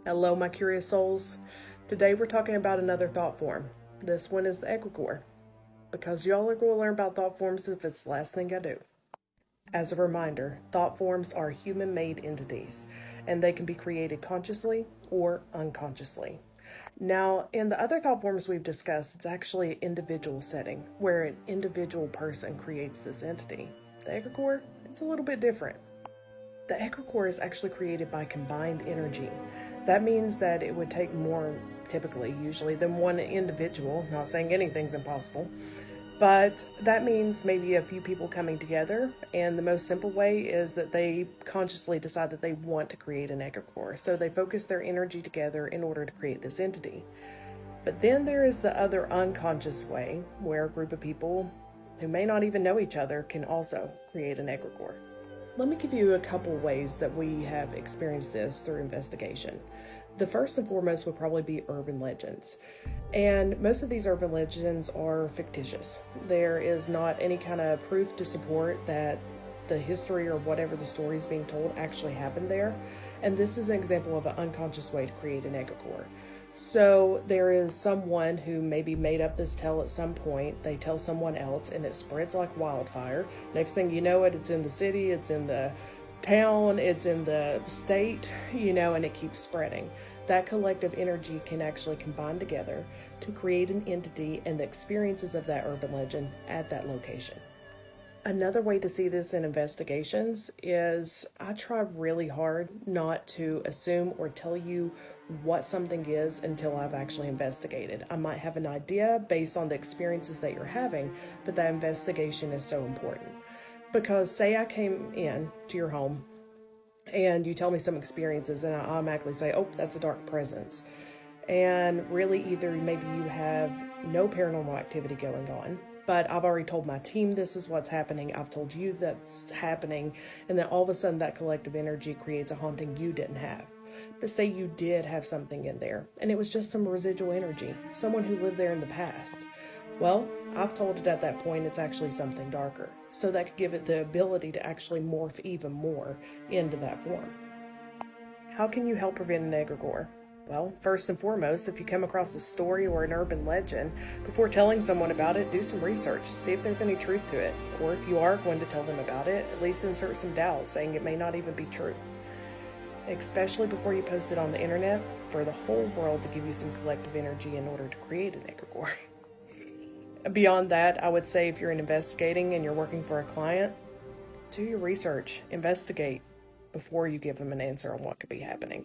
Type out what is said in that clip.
Hello, my curious souls. Today we're talking about another thought form. This one is the egregore, because y'all are going to learn about thought forms if it's the last thing I do. As a reminder, thought forms are human-made entities, and they can be created consciously or unconsciously. Now, in the other thought forms we've discussed, it's actually an individual setting, where an individual person creates this entity. The egregore, it's a little bit different. The egregore is actually created by combined energy. That means that it would take more, typically, usually, than one individual. Not saying anything's impossible, but that means maybe a few people coming together, and the most simple way is that they consciously decide that they want to create an egregore. So they focus their energy together in order to create this entity. But then there is the other unconscious way, where a group of people who may not even know each other can also create an egregore. Let me give you a couple ways that we have experienced this through investigation. The first and foremost would probably be urban legends. And most of these urban legends are fictitious. There is not any kind of proof to support that the history or whatever the story is being told actually happened there. And this is an example of an unconscious way to create an egregore. So there is someone who maybe made up this tale at some point. They tell someone else and it spreads like wildfire. Next thing you know it's in the city, it's in the town, it's in the state, and it keeps spreading. That collective energy can actually combine together to create an entity and the experiences of that urban legend at that location. Another way to see this in investigations is I try really hard not to assume or tell you what something is until I've actually investigated. I might have an idea based on the experiences that you're having, but that investigation is so important. Because say I came in to your home and you tell me some experiences and I automatically say, oh, that's a dark presence. And really either maybe you have no paranormal activity going on, but I've already told my team this is what's happening, I've told you that's happening, and then all of a sudden that collective energy creates a haunting you didn't have. But say you did have something in there, and it was just some residual energy, someone who lived there in the past. Well, I've told it at that point it's actually something darker, so that could give it the ability to actually morph even more into that form. How can you help prevent an egregore? Well, first and foremost, if you come across a story or an urban legend, before telling someone about it, do some research, see if there's any truth to it. Or if you are going to tell them about it, at least insert some doubt, saying it may not even be true. Especially before you post it on the internet, for the whole world to give you some collective energy in order to create an egregore. Beyond that, I would say if you're investigating and you're working for a client, do your research, investigate before you give them an answer on what could be happening.